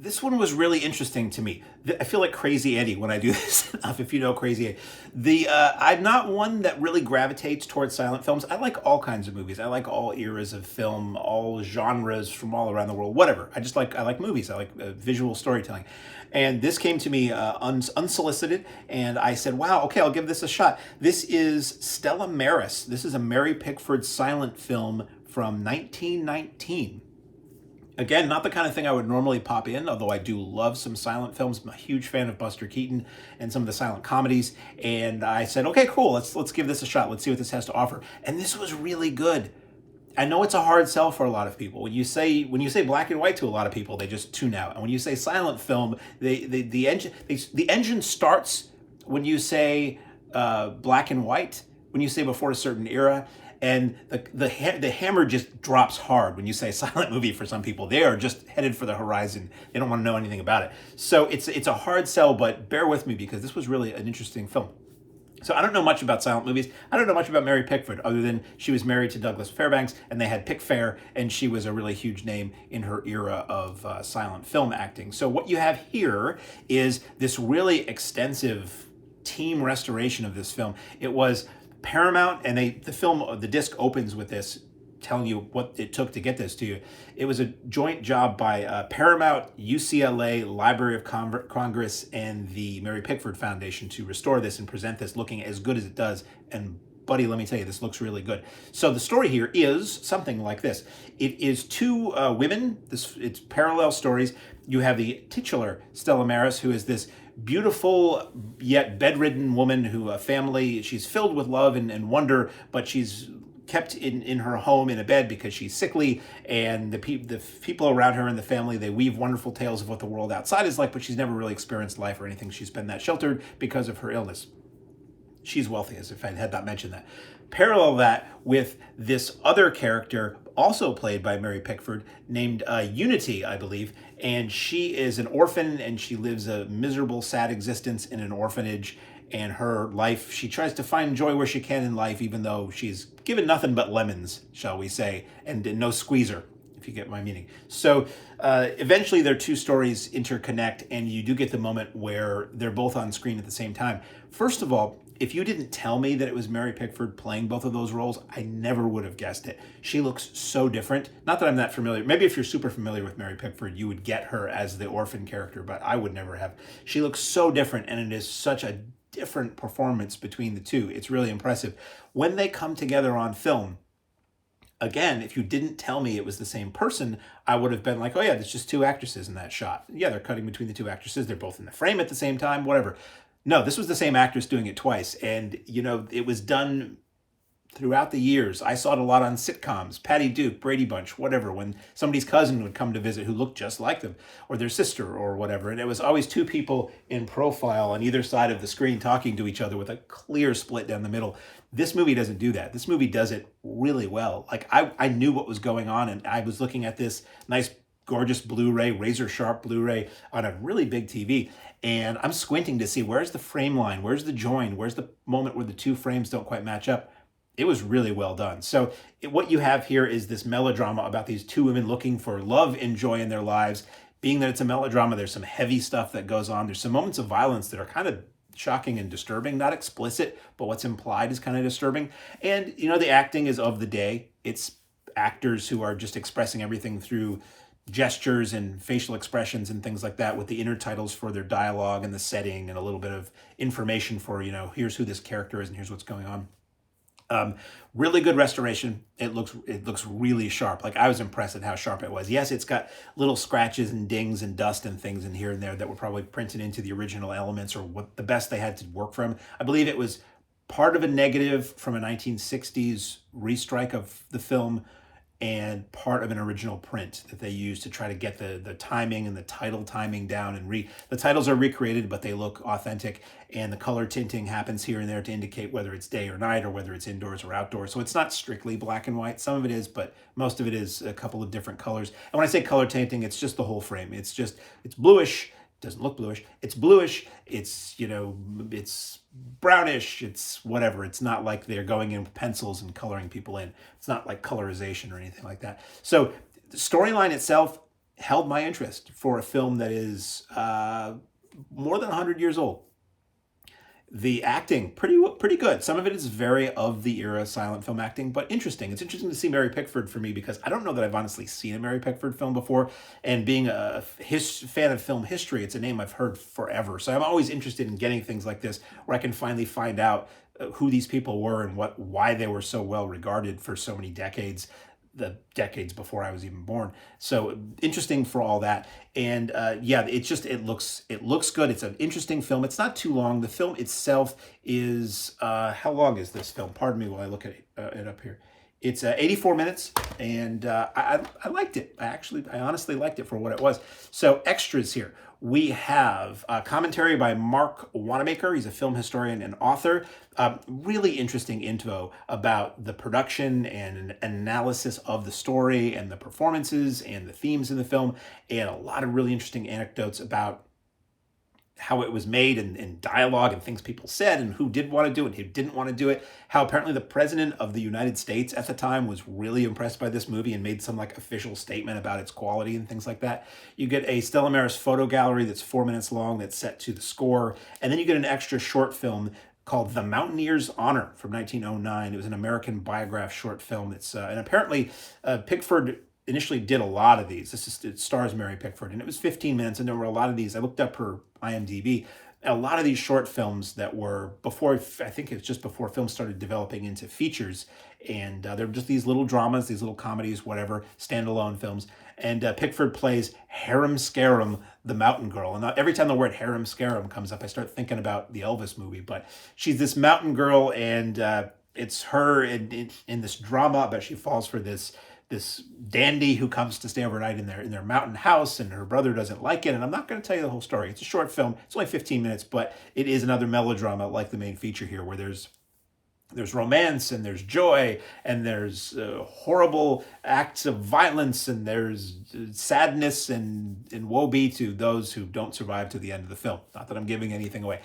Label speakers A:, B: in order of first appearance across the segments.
A: This one was really interesting to me. I feel like Crazy Eddie when I do this enough, if you know Crazy Eddie. I'm not one that really gravitates towards silent films. I like all kinds of movies. I like all eras of film, all genres from all around the world, whatever. I like movies. I like visual storytelling. And this came to me unsolicited, and I said, wow, okay, I'll give this a shot. This is Stella Maris. This is a Mary Pickford silent film from 1919. Again, not the kind of thing I would normally pop in, although I do love some silent films. I'm a huge fan of Buster Keaton and some of the silent comedies. And I said, okay, cool, let's give this a shot. Let's see what this has to offer. And this was really good. I know it's a hard sell for a lot of people. When you say black and white to a lot of people, they just tune out. And when you say silent film, the engine starts when you say black and white. When you say before a certain era. And the hammer just drops hard when you say silent movie for some people. They are just headed for the horizon. They don't want to know anything about it. So it's a hard sell, but bear with me because this was really an interesting film. So I don't know much about silent movies. I don't know much about Mary Pickford other than she was married to Douglas Fairbanks and they had Pickfair, and she was a really huge name in her era of silent film acting. So what you have here is this really extensive team restoration of this film. It was Paramount, and the disc opens with this telling you what it took to get this to you. It was a joint job by Paramount, UCLA, Library of Congress, and the Mary Pickford Foundation to restore this and present this looking as good as it does. And buddy, let me tell you, this looks really good. So the story here is something like this. It is two women. It's parallel stories. You have the titular Stella Maris, who is this beautiful yet bedridden woman who she's filled with love and wonder, but she's kept in her home in a bed because she's sickly, and the people around her and the family, they weave wonderful tales of what the world outside is like, but she's never really experienced life or anything. She's been that sheltered because of her illness. She's wealthy, as if I had not mentioned that. Parallel that with this other character, also played by Mary Pickford, named Unity, I believe, and she is an orphan, and she lives a miserable, sad existence in an orphanage, and her life, she tries to find joy where she can in life, even though she's given nothing but lemons, shall we say, and no squeezer, if you get my meaning. So eventually their two stories interconnect, and you do get the moment where they're both on screen at the same time. First of all, if you didn't tell me that it was Mary Pickford playing both of those roles, I never would have guessed it. She looks so different. Not that I'm that familiar. Maybe if you're super familiar with Mary Pickford, you would get her as the orphan character, but I would never have. She looks so different, and it is such a different performance between the two. It's really impressive. When they come together on film, again, if you didn't tell me it was the same person, I would have been like, oh yeah, there's just two actresses in that shot. Yeah, they're cutting between the two actresses. They're both in the frame at the same time, whatever. No, this was the same actress doing it twice. And, it was done throughout the years. I saw it a lot on sitcoms, Patty Duke, Brady Bunch, whatever, when somebody's cousin would come to visit who looked just like them, or their sister or whatever. And it was always two people in profile on either side of the screen talking to each other with a clear split down the middle. This movie doesn't do that. This movie does it really well. Like I knew what was going on, and I was looking at this nice, gorgeous Blu-ray, razor sharp Blu-ray on a really big TV. And I'm squinting to see where's the frame line, where's the join, where's the moment where the two frames don't quite match up. It was really well done. So what you have here is this melodrama about these two women looking for love and joy in their lives. Being that it's a melodrama, there's some heavy stuff that goes on. There's some moments of violence that are kind of shocking and disturbing, not explicit, but what's implied is kind of disturbing. And, the acting is of the day. It's actors who are just expressing everything through gestures and facial expressions and things like that, with the intertitles for their dialogue and the setting and a little bit of information for, here's who this character is and here's what's going on. Really good restoration. It looks really sharp. Like, I was impressed at how sharp it was. Yes, it's got little scratches and dings and dust and things in here and there that were probably printed into the original elements, or what the best they had to work from. I believe it was part of a negative from a 1960s restrike of the film, and part of an original print that they used to try to get the timing and the title timing down. And the titles are recreated, but they look authentic, and the color tinting happens here and there to indicate whether it's day or night, or whether it's indoors or outdoors. So it's not strictly black and white. Some of it is, but most of it is a couple of different colors. And when I say color tinting, it's just the whole frame. It's bluish. Doesn't look bluish. It's bluish. It's, it's brownish. It's whatever. It's not like they're going in with pencils and coloring people in. It's not like colorization or anything like that. So the storyline itself, held my interest for a film that is more than 100 years old. The acting, pretty good. Some of it is very of the era silent film acting, but interesting. It's interesting to see Mary Pickford for me because I don't know that I've honestly seen a Mary Pickford film before. And being a fan of film history, it's a name I've heard forever. So I'm always interested in getting things like this where I can finally find out who these people were and why they were so well regarded for so many decades, the decades before I was even born. So interesting for all that. And yeah, it looks good. It's an interesting film. It's not too long. The film itself is how long is this film? Pardon me while I look at it up here. It's 84 minutes, and I liked it. I honestly liked it for what it was. So extras here. We have commentary by Mark Wanamaker. He's a film historian and author. Really interesting info about the production and analysis of the story and the performances and the themes in the film, and a lot of really interesting anecdotes about how it was made and dialogue and things people said and who did want to do it, who didn't want to do it, how apparently the president of the United States at the time was really impressed by this movie and made some like official statement about its quality and things like that. You get a Stella Maris photo gallery that's 4 minutes long that's set to the score. And then you get an extra short film called The Mountaineer's Honor from 1909. It was an American biograph short film. And apparently Pickford initially did a lot of these. It stars Mary Pickford, and it was 15 minutes, and there were a lot of these. I looked up her IMDb. A lot of these short films that were before, I think it's just before films started developing into features, and they're just these little dramas, these little comedies, whatever, standalone films. And Pickford plays Harum Scarum, the mountain girl. And every time the word Harum Scarum comes up, I start thinking about the Elvis movie. But she's this mountain girl, and it's her in this drama, but she falls for this dandy who comes to stay overnight in their mountain house, and her brother doesn't like it. And I'm not going to tell you the whole story. It's a short film. It's only 15 minutes, but it is another melodrama like the main feature here, where there's romance and there's joy and there's horrible acts of violence and there's sadness and woe be to those who don't survive to the end of the film. Not that I'm giving anything away.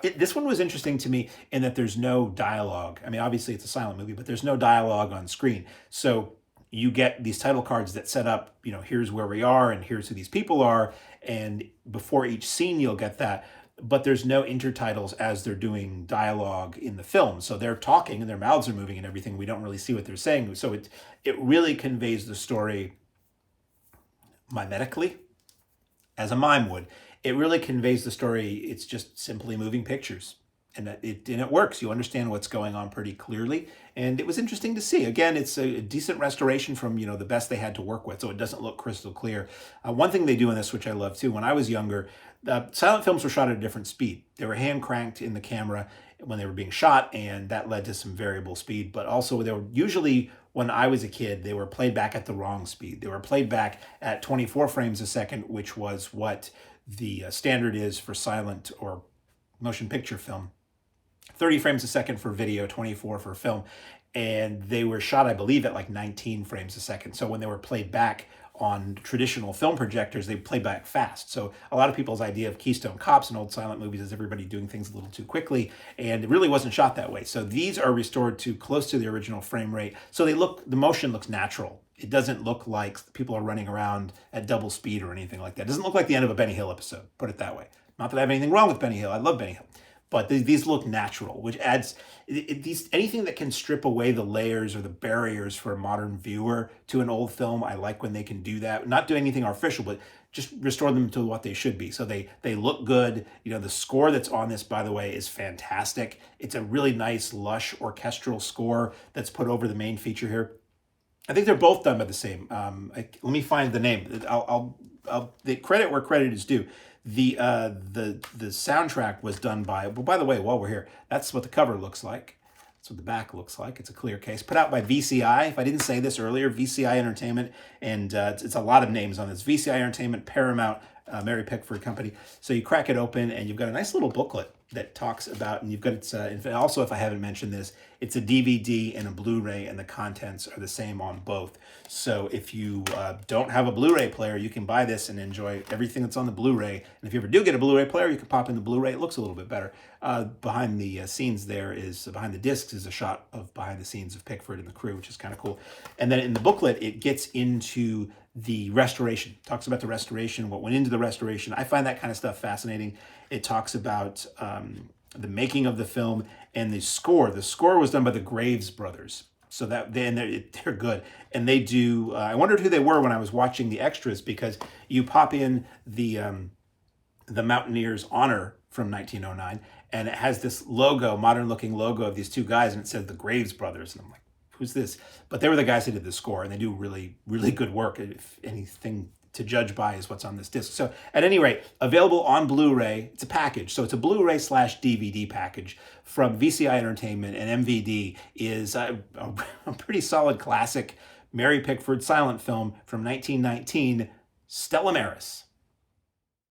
A: This one was interesting to me in that there's no dialogue. I mean, obviously it's a silent movie, but there's no dialogue on screen. So you get these title cards that set up, here's where we are and here's who these people are. And before each scene, you'll get that. But there's no intertitles as they're doing dialogue in the film. So they're talking and their mouths are moving and everything. We don't really see what they're saying. So it really conveys the story mimetically, as a mime would. It really conveys the story. It's just simply moving pictures. And it works. You understand what's going on pretty clearly. And it was interesting to see. Again, it's a decent restoration from, the best they had to work with. So it doesn't look crystal clear. One thing they do in this, which I love too, when I was younger, silent films were shot at a different speed. They were hand cranked in the camera when they were being shot, and that led to some variable speed. But also they were usually, when I was a kid, they were played back at the wrong speed. They were played back at 24 frames a second, which was what the standard is for silent or motion picture film. 30 frames a second for video, 24 for film. And they were shot, I believe, at like 19 frames a second. So when they were played back on traditional film projectors, they played back fast. So a lot of people's idea of Keystone Cops and old silent movies is everybody doing things a little too quickly, and it really wasn't shot that way. So these are restored to close to the original frame rate. So the motion looks natural. It doesn't look like people are running around at double speed or anything like that. It doesn't look like the end of a Benny Hill episode, put it that way. Not that I have anything wrong with Benny Hill. I love Benny Hill. But these look natural, which adds anything that can strip away the layers or the barriers for a modern viewer to an old film. I like when they can do that. Not do anything artificial, but just restore them to what they should be. So they look good. The score that's on this, by the way, is fantastic. It's a really nice, lush orchestral score that's put over the main feature here. I think they're both done by the same. Let me find the name. I'll the credit where credit is due. The soundtrack was done by, well, by the way, while we're here, that's what the cover looks like. That's what the back looks like. It's a clear case. Put out by VCI. If I didn't say this earlier, VCI Entertainment. And it's a lot of names on this. VCI Entertainment, Paramount, Mary Pickford Company. So you crack it open and you've got a nice little booklet that talks about, and you've got also, if I haven't mentioned this, it's a DVD and a Blu-ray, and the contents are the same on both. So if you don't have a Blu-ray player, you can buy this and enjoy everything that's on the Blu-ray. And if you ever do get a Blu-ray player, you can pop in the Blu-ray. It looks a little bit better. Behind the scenes behind the discs is a shot of behind the scenes of Pickford and the crew, which is kind of cool. And then in the booklet, it gets into the restoration, talks about the restoration, what went into the restoration. I find that kind of stuff fascinating. It talks about the making of the film and the score. The score was done by the Graves brothers. So that they're good, and they do. I wondered who they were when I was watching the extras, because you pop in the Mountaineers Honor from 1909, and it has this logo, modern looking logo of these two guys, and it says the Graves brothers, and I'm like, who's this? But they were the guys who did the score, and they do really, really good work. If anything to judge by is what's on this disc. So at any rate, available on Blu-ray. It's a package. So it's a Blu-ray / DVD package from VCI Entertainment, and MVD is a pretty solid classic Mary Pickford silent film from 1919, Stella Maris.